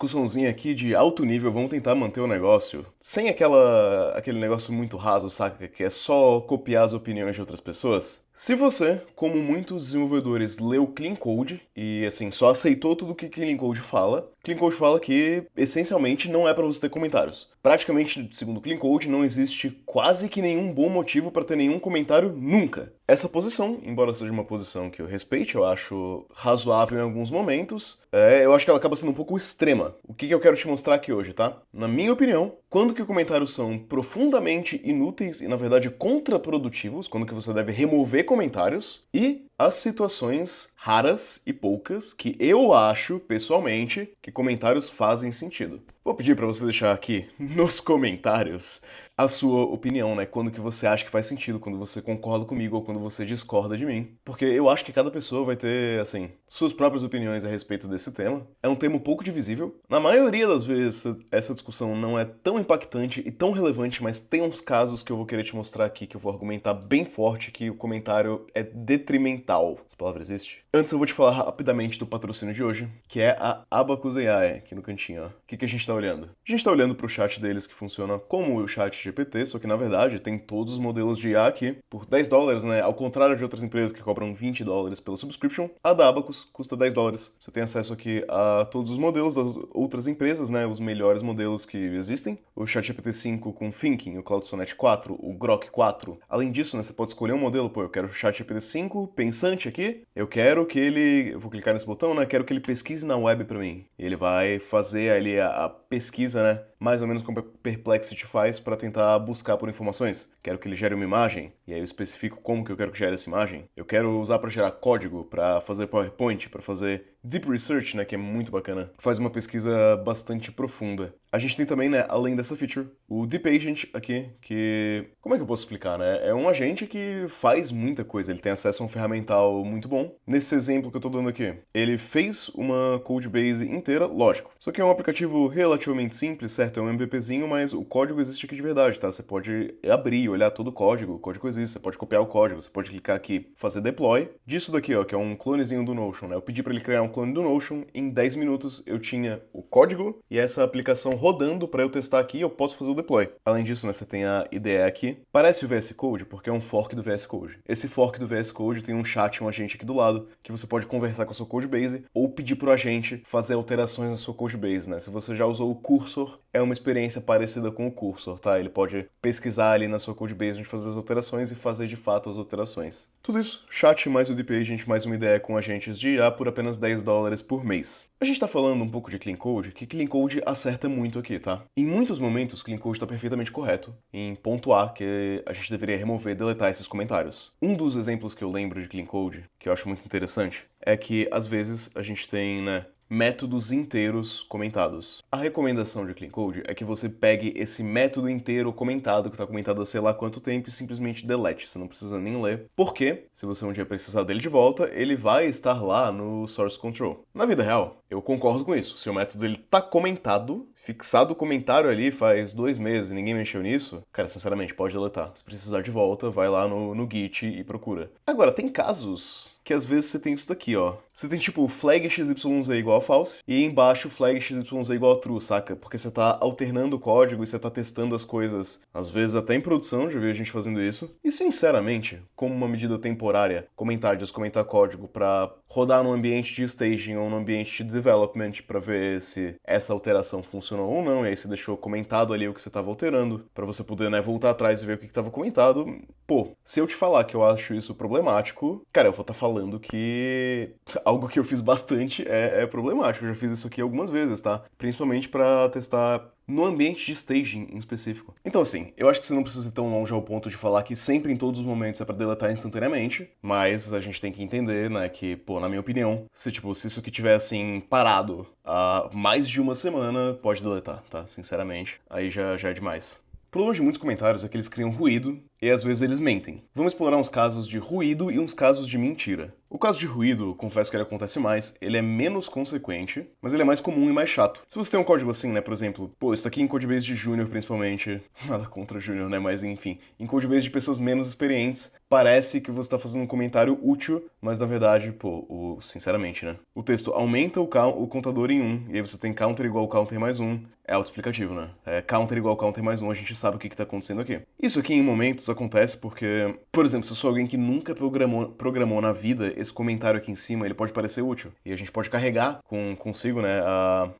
discussãozinha aqui de alto nível, vamos tentar manter o negócio sem aquele negócio muito raso, saca? Que é só copiar as opiniões de outras pessoas. Se você, como muitos desenvolvedores, leu Clean Code e assim só aceitou tudo que Clean Code fala que essencialmente não é para você ter comentários. Praticamente, segundo Clean Code, não existe quase que nenhum bom motivo para ter nenhum comentário nunca. Essa posição, embora seja uma posição que eu respeite, eu acho razoável em alguns momentos, eu acho que ela acaba sendo um pouco extrema. O que eu quero te mostrar aqui hoje, tá? Na minha opinião, quando que os comentários são profundamente inúteis e, na verdade, contraprodutivos, quando que você deve remover comentários, e as situações raras e poucas que eu acho, pessoalmente, que comentários fazem sentido. Vou pedir para você deixar aqui nos comentários a sua opinião, né? Quando que você acha que faz sentido, quando você concorda comigo ou quando você discorda de mim. Porque eu acho que cada pessoa vai ter, assim, suas próprias opiniões a respeito desse tema. É um tema um pouco divisível. Na maioria das vezes, essa discussão não é tão impactante e tão relevante, mas tem uns casos que eu vou querer te mostrar aqui que eu vou argumentar bem forte que o comentário é detrimental. Essa palavra existe? Antes eu vou te falar rapidamente do patrocínio de hoje, que é a Abacus AI, aqui no cantinho, ó. O que a gente tá olhando? A gente tá olhando pro chat deles que funciona como o chat GPT, só que na verdade tem todos os modelos de IA aqui por $10, né? Ao contrário de outras empresas que cobram $20 pela subscription, a da Abacus custa $10. Você tem acesso aqui a todos os modelos das outras empresas, né? Os melhores modelos que existem. O ChatGPT 5 com Thinking, o Claude Sonnet 4, o Grok 4. Além disso, né, você pode escolher um modelo. Pô, eu quero o ChatGPT 5 pensante aqui. Eu quero que ele... Eu vou clicar nesse botão, né? Quero que ele pesquise na web pra mim. E ele vai fazer ali a pesquisa, né? Mais ou menos como a Perplexity faz para tentar buscar por informações. Quero que ele gere uma imagem, e aí eu especifico como que eu quero que gere essa imagem. Eu quero usar para gerar código, para fazer PowerPoint, para fazer Deep Research, né, que é muito bacana. Faz uma pesquisa bastante profunda. A gente tem também, né, além dessa feature, o Deep Agent aqui, que... Como é que eu posso explicar, né? É um agente que faz muita coisa, ele tem acesso a um ferramental muito bom. Nesse exemplo que eu tô dando aqui, ele fez uma codebase inteira, lógico. Só que é um aplicativo relativamente simples, certo? É um MVPzinho, mas o código existe aqui de verdade, tá? Você pode abrir, olhar todo o código existe, você pode copiar o código, você pode clicar aqui, fazer deploy. Disso daqui, ó, que é um clonezinho do Notion, né? Eu pedi para ele criar um clone do Notion, em 10 minutos eu tinha o código e essa aplicação rodando para eu testar aqui, eu posso fazer o deploy. Além disso, né, você tem a IDE aqui. Parece o VS Code porque é um fork do VS Code. Esse fork do VS Code tem um chat, um agente aqui do lado, que você pode conversar com a sua codebase ou pedir pro agente fazer alterações na sua codebase, né? Se você já usou o Cursor, é uma experiência parecida com o Cursor, tá? Ele pode pesquisar ali na sua codebase onde fazer as alterações e fazer de fato as alterações. Tudo isso, chat mais o Deep Agent mais uma ideia com agentes de IA por apenas $10 por mês. A gente tá falando um pouco de Clean Code, que Clean Code acerta muito aqui, tá? Em muitos momentos, Clean Code tá perfeitamente correto em pontuar que a gente deveria remover e deletar esses comentários. Um dos exemplos que eu lembro de Clean Code, que eu acho muito interessante, é que às vezes a gente tem, né, métodos inteiros comentados. A recomendação de Clean Code é que você pegue esse método inteiro comentado, que está comentado há sei lá quanto tempo, e simplesmente delete. Você não precisa nem ler. Porque, se você um dia precisar dele de volta, ele vai estar lá no source control. Na vida real, eu concordo com isso. Se o método ele tá comentado, fixado o comentário ali faz 2 meses e ninguém mexeu nisso, cara, sinceramente, pode deletar. Se precisar de volta, vai lá no Git e procura. Agora, tem casos que às vezes você tem isso daqui, ó. Você tem tipo flag XYZ igual a false e embaixo flag XYZ igual a true, saca? Porque você tá alternando o código e você tá testando as coisas, às vezes até em produção, já vi a gente fazendo isso. E sinceramente, como uma medida temporária, comentar, descomentar código pra rodar no ambiente de staging ou no ambiente de development pra ver se essa alteração funcionou ou não, e aí você deixou comentado ali o que você tava alterando, pra você poder, né, voltar atrás e ver o que tava comentado. Pô, se eu te falar que eu acho isso problemático, cara, eu vou estar falando que algo que eu fiz bastante é problemático. Eu já fiz isso aqui algumas vezes, tá? Principalmente pra testar no ambiente de staging em específico. Então assim, eu acho que você não precisa ir tão longe ao ponto de falar que sempre em todos os momentos é pra deletar instantaneamente, mas a gente tem que entender, né, que, pô, na minha opinião, se isso aqui tiver assim parado há mais de uma semana, pode deletar, tá? Sinceramente, aí já é demais. O problema de muitos comentários é que eles criam ruído e às vezes eles mentem. Vamos explorar uns casos de ruído e uns casos de mentira. O caso de ruído, confesso que ele acontece mais, ele é menos consequente, mas ele é mais comum e mais chato. Se você tem um código assim, né, por exemplo, pô, isso aqui em Codebase de Júnior principalmente, nada contra Júnior, né, mas enfim, em Codebase de pessoas menos experientes, parece que você está fazendo um comentário útil, mas na verdade, pô, sinceramente, né, o texto aumenta o contador em 1, e aí você tem counter igual counter mais 1, é autoexplicativo, né? É counter igual counter mais 1, a gente sabe o que está acontecendo aqui. Isso aqui em momentos acontece porque, por exemplo, se eu sou alguém que nunca programou na vida, esse comentário aqui em cima, ele pode parecer útil. E a gente pode carregar consigo, né,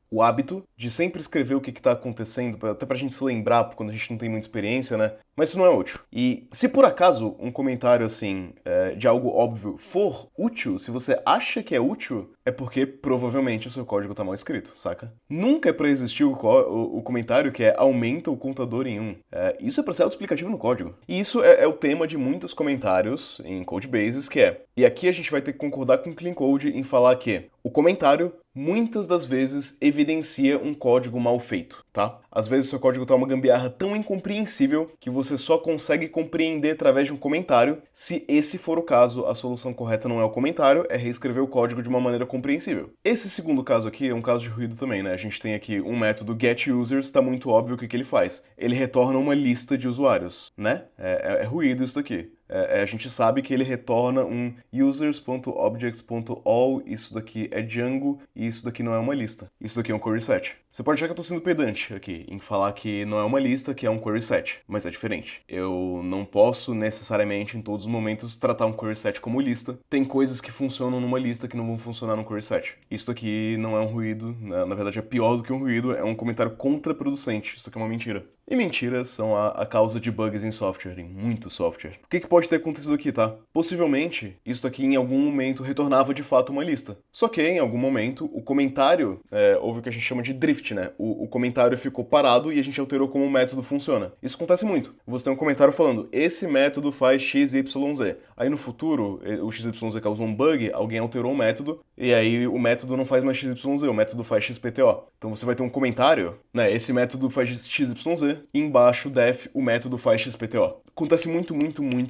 o hábito de sempre escrever o que está acontecendo, até pra gente se lembrar quando a gente não tem muita experiência, né? Mas isso não é útil. E se por acaso um comentário assim, de algo óbvio, for útil, se você acha que é útil, é porque provavelmente o seu código tá mal escrito, saca? Nunca é pra existir o comentário que é aumenta o contador em 1. Isso é pra ser autoexplicativo no código. E isso é o tema de muitos comentários em codebases, que é... E aqui a gente vai ter que concordar com o Clean Code em falar que o comentário muitas das vezes evidencia um código mal feito, tá? Às vezes seu código tá uma gambiarra tão incompreensível que você só consegue compreender através de um comentário. Se esse for o caso, a solução correta não é o comentário, é reescrever o código de uma maneira compreensível. Esse segundo caso aqui é um caso de ruído também, né? A gente tem aqui um método getUsers, tá muito óbvio o que ele faz. Ele retorna uma lista de usuários, né? É ruído isso daqui. A gente sabe que ele retorna um users.objects.all, isso daqui é Django e isso daqui não é uma lista. Isso daqui é um query set. Você pode achar que eu tô sendo pedante aqui em falar que não é uma lista, que é um query set, mas é diferente. Eu não posso necessariamente em todos os momentos tratar um query set como lista. Tem coisas que funcionam numa lista que não vão funcionar no query set. Isso daqui não é um ruído, na verdade é pior do que um ruído, é um comentário contraproducente. Isso aqui é uma mentira. E mentiras são a causa de bugs em software, em muito software. O que pode ter acontecido aqui, tá? Possivelmente, isso aqui em algum momento retornava de fato uma lista. Só que, em algum momento, o comentário, houve o que a gente chama de drift, né? O comentário ficou parado e a gente alterou como o método funciona. Isso acontece muito. Você tem um comentário falando, esse método faz XYZ. Aí no futuro, o XYZ causou um bug, alguém alterou o método, e aí o método não faz mais XYZ, o método faz XPTO. Então você vai ter um comentário, né? Esse método faz XYZ, e embaixo def, o método faz XPTO. Acontece muito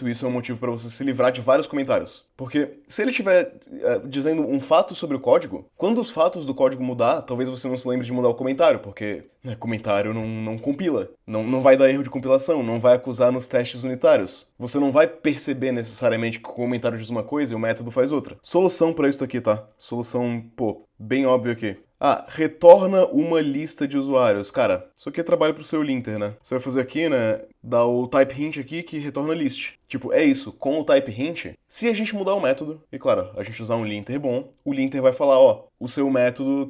isso, é um motivo para você se livrar de vários comentários. Porque se ele estiver dizendo um fato sobre o código, quando os fatos do código mudar, talvez você não se lembre de mudar o comentário, porque comentário não compila, não vai dar erro de compilação, não vai acusar nos testes unitários. Você não vai perceber necessariamente que o comentário diz uma coisa e o método faz outra. Solução para isso aqui, tá? Solução, bem óbvio aqui. Retorna uma lista de usuários. Cara, isso aqui é trabalho pro seu linter, né? Você vai fazer aqui, né? Dar o type hint aqui que retorna list. Tipo, é isso. Com o type hint, se a gente mudar o método, e claro, a gente usar um linter bom, o linter vai falar, o seu método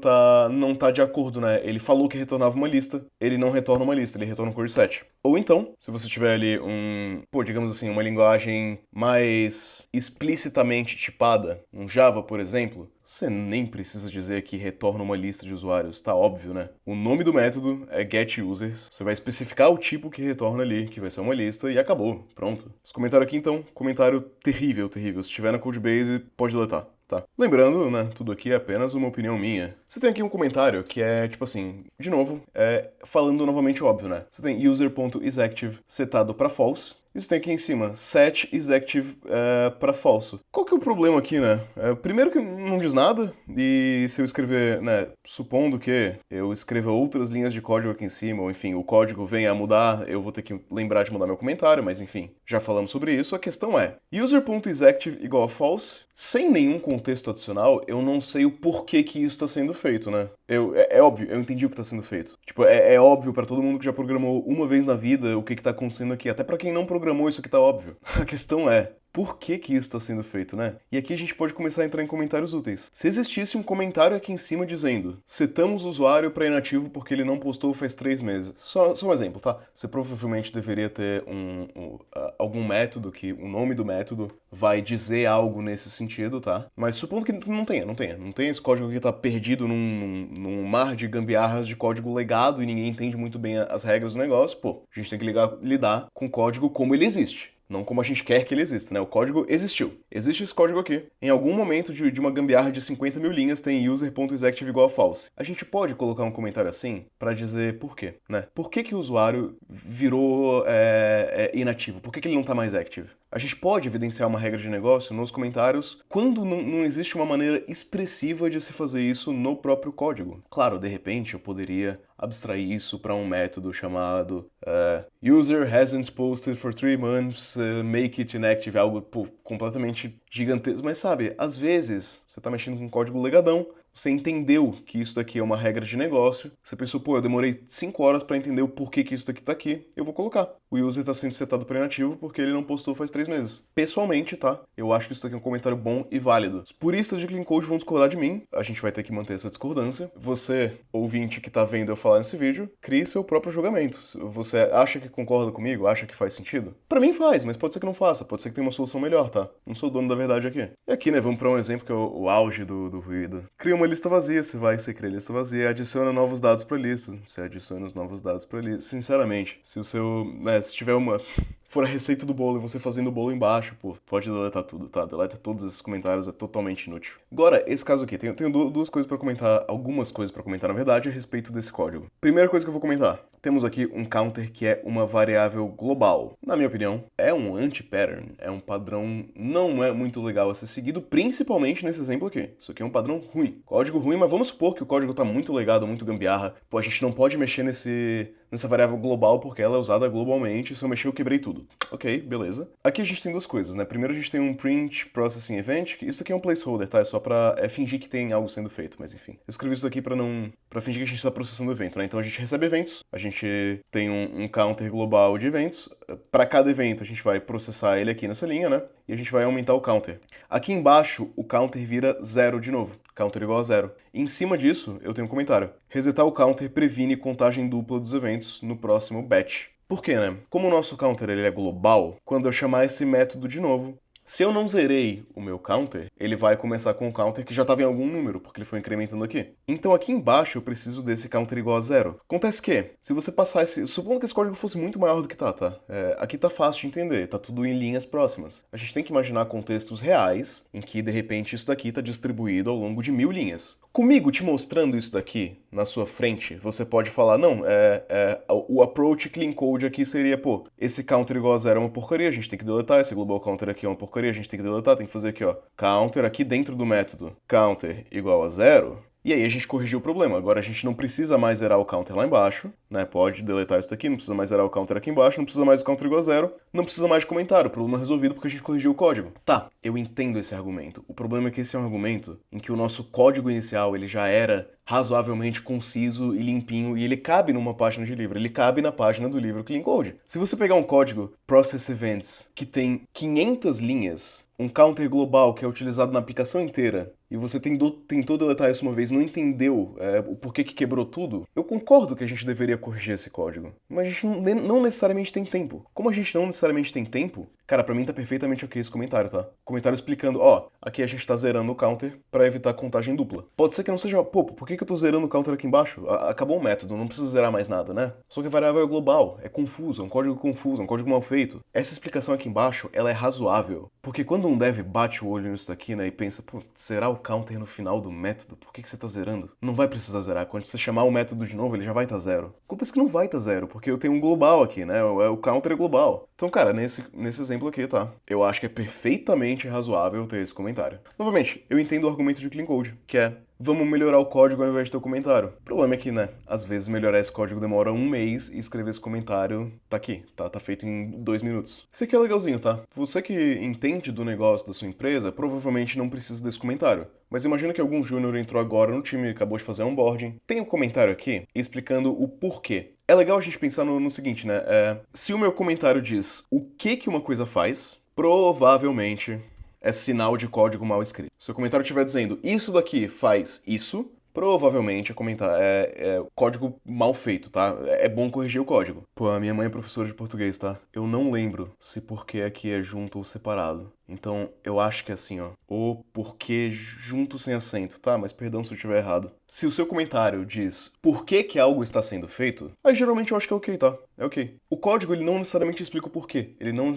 não tá de acordo, né? Ele falou que retornava uma lista, ele não retorna uma lista, ele retorna um query set. Ou então, se você tiver ali digamos assim, uma linguagem mais explicitamente tipada, um Java, por exemplo, você nem precisa dizer que retorna uma lista de usuários, tá óbvio, né? O nome do método é getUsers, você vai especificar o tipo que retorna ali, que vai ser uma lista, e acabou, pronto. Esse comentário aqui, então, comentário terrível. Se tiver na Codebase, pode deletar. Tá. Lembrando, né, tudo aqui é apenas uma opinião minha. Você tem aqui um comentário que é, tipo assim, de novo, falando novamente óbvio, né? Você tem user.isActive setado para false. Isso tem aqui em cima, set isActive para falso. Qual que é o problema aqui, né? Primeiro que não diz nada, e se eu escrever, né, supondo que eu escreva outras linhas de código aqui em cima, ou enfim, o código venha a mudar, eu vou ter que lembrar de mudar meu comentário, mas enfim, já falamos sobre isso. A questão é, user.isActive igual a false, sem nenhum contexto adicional, eu não sei o porquê que isso está sendo feito, né? É óbvio, eu entendi o que está sendo feito. Tipo, é óbvio para todo mundo que já programou uma vez na vida o que está acontecendo aqui. Até para quem não programou, isso aqui tá óbvio. A questão é, por que isso está sendo feito, né? E aqui a gente pode começar a entrar em comentários úteis. Se existisse um comentário aqui em cima dizendo setamos o usuário para inativo porque ele não postou faz 3 meses. Só um exemplo, tá? Você provavelmente deveria ter algum método que o nome do método vai dizer algo nesse sentido, tá? Mas supondo que não tenha esse código que tá perdido num mar de gambiarras de código legado e ninguém entende muito bem as regras do negócio, a gente tem que lidar com o código como ele existe. Não como a gente quer que ele exista, né? O código existiu. Existe esse código aqui. Em algum momento de uma gambiarra de 50 mil linhas tem user.isActive igual a false. A gente pode colocar um comentário assim para dizer por quê, né? Por que que o usuário virou inativo? Por que que ele não tá mais active? A gente pode evidenciar uma regra de negócio nos comentários quando não existe uma maneira expressiva de se fazer isso no próprio código. Claro, de repente eu poderia abstrair isso para um método chamado user hasn't posted for 3 months, make it inactive, algo completamente gigantesco. Mas sabe, às vezes você tá mexendo com um código legadão, você entendeu que isso daqui é uma regra de negócio, você pensou, pô, eu demorei 5 horas para entender o porquê que isso daqui tá aqui, eu vou colocar. O user tá sendo setado para inativo porque ele não postou faz 3 meses. Pessoalmente, tá? Eu acho que isso daqui é um comentário bom e válido. Os puristas de Clean Code vão discordar de mim, a gente vai ter que manter essa discordância. Você, ouvinte que tá vendo eu falar nesse vídeo, crie seu próprio julgamento. Você acha que concorda comigo? Acha que faz sentido? Pra mim faz, mas pode ser que não faça, pode ser que tenha uma solução melhor, tá? Não sou dono da verdade aqui. E aqui, né, vamos pra um exemplo que é o auge do ruído. Cria uma lista vazia, você cria lista vazia, adiciona novos dados pra lista. Você adiciona os novos dados pra lista. Sinceramente, se o seu, né, se tiver for a receita do bolo e você fazendo o bolo embaixo, pô, pode deletar tudo, tá? Deleta todos esses comentários, é totalmente inútil. Agora, esse caso aqui, tenho duas coisas pra comentar, algumas coisas pra comentar, na verdade, a respeito desse código. Primeira coisa que eu vou comentar, temos aqui um counter que é uma variável global. Na minha opinião, é um anti-pattern, é um padrão não é muito legal a ser seguido, principalmente nesse exemplo aqui. Isso aqui é um padrão ruim. Código ruim, mas vamos supor que o código tá muito legado, muito gambiarra. Pô, a gente não pode mexer nessa variável global porque ela é usada globalmente, se eu mexer eu quebrei tudo. Ok, beleza. Aqui a gente tem duas coisas, né? Primeiro a gente tem um print processing event, que isso aqui é um placeholder, tá? É só pra fingir que tem algo sendo feito, mas enfim. Eu escrevi isso aqui pra fingir que a gente tá processando o evento, né? Então a gente recebe eventos, a gente tem um counter global de eventos. Pra cada evento a gente vai processar ele aqui nessa linha, né? E a gente vai aumentar o counter. Aqui embaixo o counter vira 0 de novo. Counter igual a 0. E em cima disso, eu tenho um comentário. Resetar o counter previne contagem dupla dos eventos no próximo batch. Por quê, né? Como o nosso counter ele é global, quando eu chamar esse método de novo, se eu não zerei o meu counter, ele vai começar com um counter que já estava em algum número, porque ele foi incrementando aqui. Então aqui embaixo eu preciso desse counter igual a 0. Acontece que, se você passar supondo que esse código fosse muito maior do que tá? Aqui tá fácil de entender, tá tudo em linhas próximas. A gente tem que imaginar contextos reais, em que de repente isso daqui tá distribuído ao longo de 1000 linhas. Comigo te mostrando isso daqui na sua frente, você pode falar, não, o approach clean code aqui seria, pô, esse counter igual a 0 é uma porcaria, a gente tem que deletar, esse global counter aqui é uma porcaria, a gente tem que deletar, tem que fazer aqui, ó, counter aqui dentro do método, counter igual a 0, e aí a gente corrigiu o problema. Agora a gente não precisa mais zerar o counter lá embaixo, né? Pode deletar isso daqui, não precisa mais zerar o counter aqui embaixo, não precisa mais do counter igual a 0, não precisa mais de comentário, o problema é resolvido porque a gente corrigiu o código. Tá, eu entendo esse argumento. O problema é que esse é um argumento em que o nosso código inicial ele já era razoavelmente conciso e limpinho, e ele cabe numa página de livro, ele cabe na página do livro Clean Code. Se você pegar um código Process Events que tem 500 linhas, um counter global que é utilizado na aplicação inteira, e você tentou deletar isso uma vez, não entendeu o porquê que quebrou tudo, eu concordo que a gente deveria corrigir esse código. Mas a gente não necessariamente tem tempo. Como a gente não necessariamente tem tempo, cara, pra mim tá perfeitamente ok esse comentário, tá? Comentário explicando, ó, aqui a gente tá zerando o counter pra evitar contagem dupla. Pode ser que não seja, pô, por que eu tô zerando o counter aqui embaixo? Acabou o método, não precisa zerar mais nada, né? Só que a variável é global, é confuso, é um código mal feito. Essa explicação aqui embaixo, ela é razoável. Porque quando um dev bate o olho nisso daqui, né, e pensa, pô, zerar o counter no final do método, por que você tá zerando? Não vai precisar zerar, quando você chamar o método de novo, ele já vai estar zero. Acontece que não vai estar zero, porque eu tenho um global aqui, né, o counter é global. Então, cara, nesse exemplo aqui, tá? Eu acho que é perfeitamente razoável ter esse comentário. Novamente, eu entendo o argumento de Clean Code, que é, vamos melhorar o código ao invés de ter o comentário. O problema é que, né, às vezes melhorar esse código demora 1 mês e escrever esse comentário tá aqui, tá feito em 2 minutos. Isso aqui é legalzinho, tá? Você que entende do negócio da sua empresa, provavelmente não precisa desse comentário. Mas imagina que algum júnior entrou agora no time e acabou de fazer onboarding. Tem um comentário aqui explicando o porquê. É legal a gente pensar no seguinte, né? Se o meu comentário diz o que uma coisa faz, provavelmente é sinal de código mal escrito. Se o comentário estiver dizendo isso daqui faz isso, provavelmente é código mal feito, tá? É bom corrigir o código. Pô, a minha mãe é professora de português, tá? Eu não lembro se porque aqui é junto ou separado. Então, eu acho que é assim, ó. O porquê junto sem acento, tá? Mas perdão se eu estiver errado. Se o seu comentário diz por que que algo está sendo feito, aí geralmente eu acho que é ok, tá? É ok. O código, ele não necessariamente explica o porquê. Ele não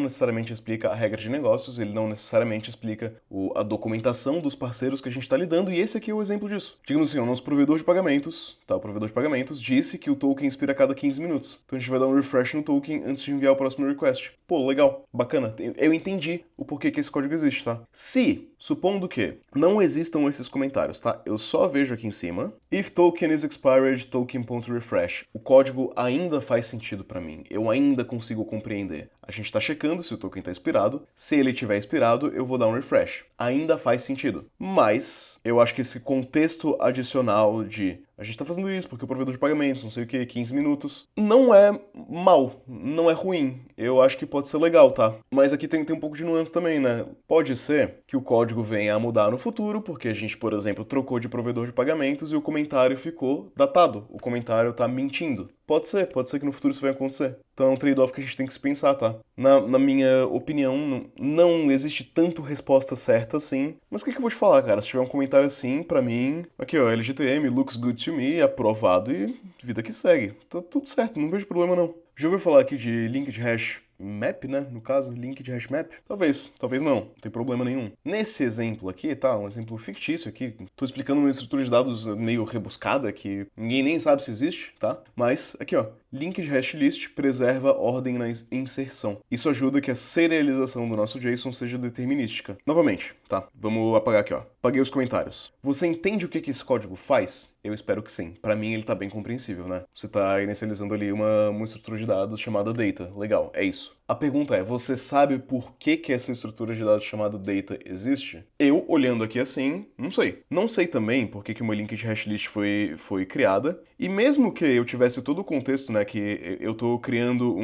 necessariamente explica a regra de negócios, ele não necessariamente explica a documentação dos parceiros que a gente está lidando, e esse aqui é o exemplo disso. Digamos assim, o nosso provedor de pagamentos, tá? O provedor de pagamentos disse que o token expira a cada 15 minutos. Então a gente vai dar um refresh no token antes de enviar o próximo request. Pô, legal, bacana. Eu entendi o porquê que esse código existe, tá? Se, supondo que não existam esses comentários, tá? Eu só vejo aqui em cima, if token is expired, token.refresh. O código ainda faz sentido para mim. Eu ainda consigo compreender. A gente está checando se o token está expirado. Se ele tiver expirado, eu vou dar um refresh. Ainda faz sentido. Mas eu acho que esse contexto adicional de a gente tá fazendo isso porque o provedor de pagamentos, não sei o que, 15 minutos, não é mal, não é ruim. Eu acho que pode ser legal, tá? Mas aqui tem um pouco de nuance também, né? Pode ser que o código venha a mudar no futuro, porque a gente, por exemplo, trocou de provedor de pagamentos e o comentário ficou datado. O comentário tá mentindo. Pode ser que no futuro isso venha acontecer. Então é um trade-off que a gente tem que se pensar, tá? Na minha opinião, não existe tanto resposta certa assim. Mas o que eu vou te falar, cara? Se tiver um comentário assim, pra mim, aqui ó, LGTM, looks good to me, aprovado e vida que segue. Tá tudo certo, não vejo problema não. Já ouviu falar aqui de link de hash map, né? No caso, link de hash map? Talvez não tem problema nenhum. Nesse exemplo aqui, tá? Um exemplo fictício aqui. Tô explicando uma estrutura de dados meio rebuscada que ninguém nem sabe se existe, tá? Mas, aqui ó, link de hash list preserva ordem na inserção. Isso ajuda que a serialização do nosso JSON seja determinística. Novamente, tá? Vamos apagar aqui, ó. Apaguei os comentários. Você entende o que esse código faz? Eu espero que sim. Para mim ele tá bem compreensível, né? Você tá inicializando ali uma estrutura de dados chamada data. Legal, é isso. A pergunta é, você sabe por que essa estrutura de dados chamada data existe? Eu, olhando aqui assim, não sei. Não sei também por que uma linked hashlist foi criada. E mesmo que eu tivesse todo o contexto, né, que eu tô criando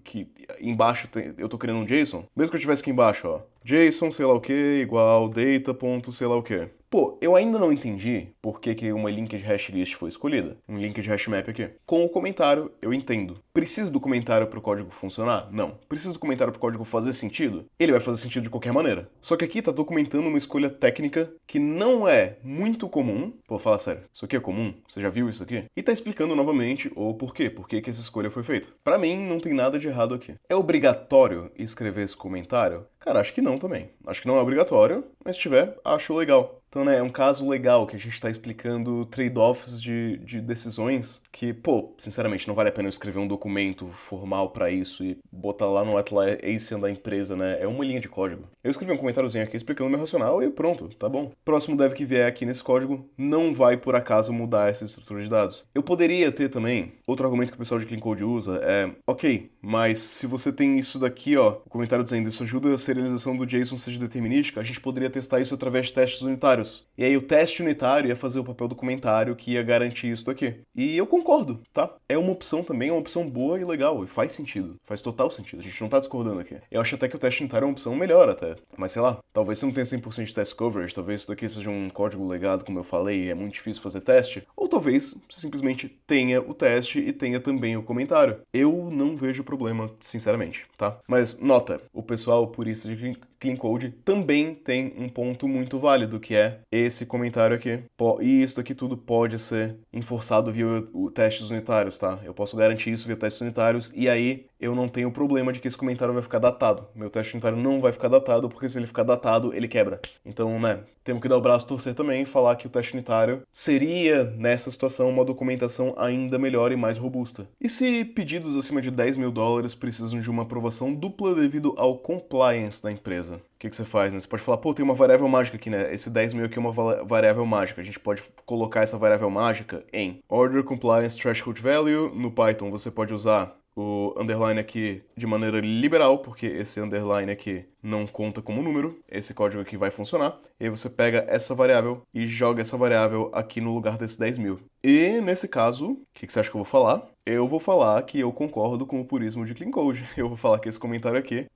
que embaixo eu tô criando um JSON, mesmo que eu tivesse aqui embaixo, ó, JSON sei lá o que igual data ponto sei lá o que. Pô, eu ainda não entendi por que uma linked hashlist foi escolhida. Um linked hashmap aqui. Com o comentário, eu entendo. Precisa do comentário para o código funcionar? Não. Precisa do comentário para o código fazer sentido? Ele vai fazer sentido de qualquer maneira. Só que aqui tá documentando uma escolha técnica que não é muito comum. Pô, fala sério. Isso aqui é comum? Você já viu isso aqui? E tá explicando novamente o porquê. Por que essa escolha foi feita. Pra mim, não tem nada de errado aqui. É obrigatório escrever esse comentário? Cara, acho que não também. Acho que não é obrigatório, mas se tiver, acho legal. Então, né, é um caso legal que a gente tá explicando trade-offs de decisões que, pô, sinceramente, não vale a pena eu escrever um documento formal pra isso e botar lá no Atlassian da empresa, né? É uma linha de código. Eu escrevi um comentáriozinho aqui explicando meu racional e pronto, tá bom. Próximo dev que vier aqui nesse código não vai, por acaso, mudar essa estrutura de dados. Eu poderia ter também, outro argumento que o pessoal de Clean Code usa é, ok, mas se você tem isso daqui, ó, o comentário dizendo isso ajuda a serialização do JSON seja determinística, a gente poderia testar isso através de testes unitários. E aí o teste unitário ia fazer o papel do comentário que ia garantir isso daqui. E eu concordo, tá? É uma opção também, é uma opção boa e legal, e faz sentido. Faz total sentido, a gente não tá discordando aqui. Eu acho até que o teste unitário é uma opção melhor até. Mas sei lá, talvez você não tenha 100% de test coverage, talvez isso daqui seja um código legado, como eu falei, e é muito difícil fazer teste. Ou talvez você simplesmente tenha o teste e tenha também o comentário. Eu não vejo problema, sinceramente, tá? Mas nota, o pessoal purista de Clean Code também tem um ponto muito válido, que é esse comentário aqui. E isso aqui tudo pode ser enforçado via testes unitários, tá? Eu posso garantir isso via testes unitários e aí eu não tenho problema de que esse comentário vai ficar datado. Meu teste unitário não vai ficar datado, porque se ele ficar datado, ele quebra. Então, né, temos que dar o braço a torcer também e falar que o teste unitário seria, nessa situação, uma documentação ainda melhor e mais robusta. E se pedidos acima de $10.000 precisam de uma aprovação dupla devido ao compliance da empresa? O que você faz, né? Você pode falar, pô, tem uma variável mágica aqui, né? Esse 10 mil aqui é uma variável mágica. A gente pode colocar essa variável mágica em Order Compliance Threshold Value. No Python você pode usar o underline aqui de maneira liberal, porque esse underline aqui não conta como número, esse código aqui vai funcionar, e aí você pega essa variável e joga essa variável aqui no lugar desse 10 mil. E nesse caso, o que você acha que eu vou falar? Eu vou falar que eu concordo com o purismo de Clean Code. Eu vou falar que esse comentário aqui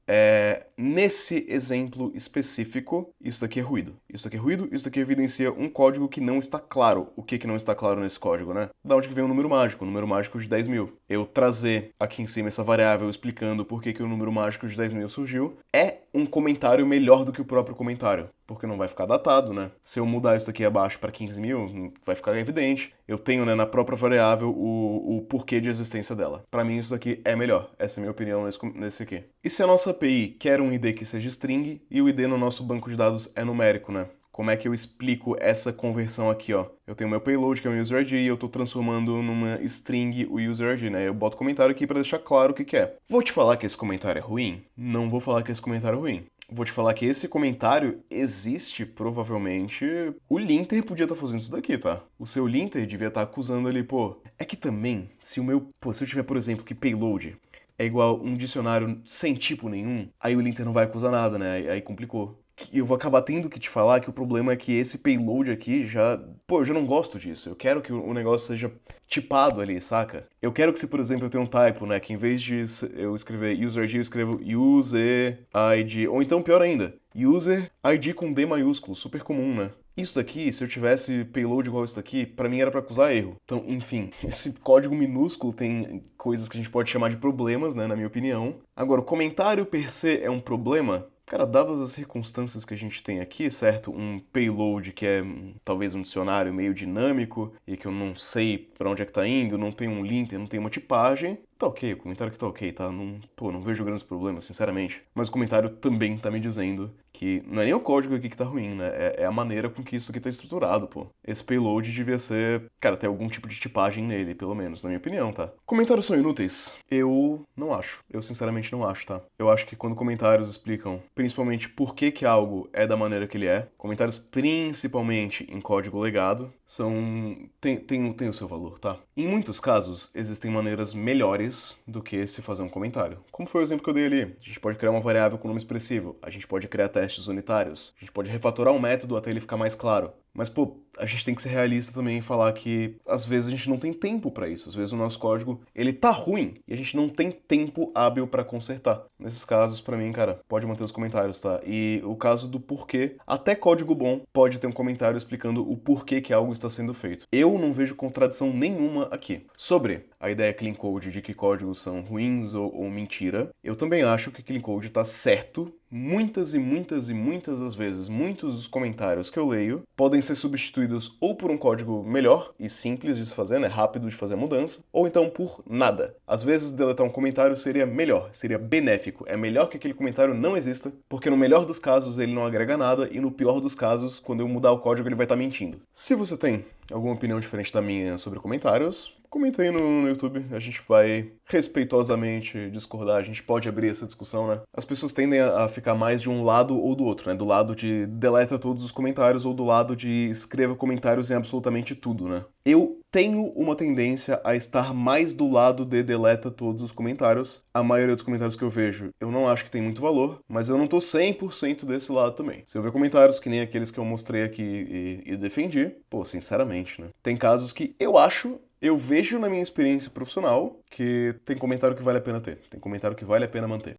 nesse exemplo específico, isso daqui é ruído. Isso daqui é ruído, isso daqui evidencia um código que não está claro. O que não está claro nesse código, né? Da onde que vem o número mágico? O número mágico de 10 mil. Eu trazer aqui em cima essa variável explicando por que o número mágico de 10 mil surgiu é um comentário melhor do que o próprio comentário. Porque não vai ficar datado, né? Se eu mudar isso aqui abaixo para 15 mil, vai ficar evidente. Eu tenho, né, na própria variável o porquê de existência dela. Para mim isso daqui é melhor. Essa é a minha opinião nesse aqui. E se a nossa API quer um ID que seja string e o ID no nosso banco de dados é numérico, né? Como é que eu explico essa conversão aqui, ó? Eu tenho meu payload, que é o user ID, e eu tô transformando numa string o user ID, né? Eu boto comentário aqui para deixar claro o que que é. Vou te falar que esse comentário é ruim? Não vou falar que esse comentário é ruim. Vou te falar que esse comentário existe, provavelmente. O linter podia estar fazendo isso daqui, tá? O seu linter devia estar acusando ali, pô. É que também, se o meu. Pô, se eu tiver, por exemplo, que payload é igual um dicionário sem tipo nenhum, aí o linter não vai acusar nada, né? Aí complicou. Eu vou acabar tendo que te falar que o problema é que esse payload aqui já... Pô, eu já não gosto disso. Eu quero que o negócio seja tipado ali, saca? Eu quero que se, por exemplo, eu tenho um typo, né? Que em vez de eu escrever user ID, eu escrevo user ID. Ou então, pior ainda, user ID com D maiúsculo, super comum, né? Isso daqui, se eu tivesse payload igual isso daqui, pra mim era pra acusar erro. Então, enfim, esse código minúsculo tem coisas que a gente pode chamar de problemas, né? Na minha opinião. Agora, o comentário per se é um problema? Cara, dadas as circunstâncias que a gente tem aqui, certo? Um payload que é talvez um dicionário meio dinâmico e que eu não sei pra onde é que tá indo, não tem um linter, não tem uma tipagem, tá ok, o comentário aqui tá ok, tá? Não, pô, não vejo grandes problemas, sinceramente. Mas o comentário também tá me dizendo que não é nem o código aqui que tá ruim, né? É a maneira com que isso aqui tá estruturado, pô. Esse payload devia ser, cara, ter algum tipo de tipagem nele, pelo menos, na minha opinião, tá? Comentários são inúteis? Eu não acho. Eu sinceramente não acho, tá? Eu acho que quando comentários explicam, principalmente por que que algo é da maneira que ele é, comentários principalmente em código legado, tem o seu valor, tá? Em muitos casos, existem maneiras melhores do que se fazer um comentário. Como foi o exemplo que eu dei ali? A gente pode criar uma variável com nome expressivo, a gente pode criar testes unitários, a gente pode refatorar um método até ele ficar mais claro. Mas, pô, a gente tem que ser realista também e falar que às vezes a gente não tem tempo pra isso. Às vezes o nosso código, ele tá ruim e a gente não tem tempo hábil pra consertar. Nesses casos, pra mim, cara, pode manter os comentários, tá? E o caso do porquê, até código bom pode ter um comentário explicando o porquê que algo está sendo feito. Eu não vejo contradição nenhuma aqui. Sobre a ideia clean code de que códigos são ruins ou mentira, eu também acho que clean code tá certo. Muitas e muitas e muitas das vezes, muitos dos comentários que eu leio podem ser substituídos ou por um código melhor e simples de se fazer, né, rápido de fazer a mudança, ou então por nada. Às vezes deletar um comentário seria melhor, seria benéfico. É melhor que aquele comentário não exista, porque no melhor dos casos ele não agrega nada e no pior dos casos, quando eu mudar o código ele vai estar mentindo. Se você tem alguma opinião diferente da minha sobre comentários, comenta aí no YouTube, a gente vai respeitosamente discordar, a gente pode abrir essa discussão, né? As pessoas tendem a ficar mais de um lado ou do outro, né? Do lado de deleta todos os comentários ou do lado de escreva comentários em absolutamente tudo, né? Eu tenho uma tendência a estar mais do lado de deleta todos os comentários. A maioria dos comentários que eu vejo, eu não acho que tem muito valor, mas eu não tô 100% desse lado também. Se eu ver comentários que nem aqueles que eu mostrei aqui e defendi, pô, sinceramente, né? Tem casos que eu vejo na minha experiência profissional que tem comentário que vale a pena ter, tem comentário que vale a pena manter.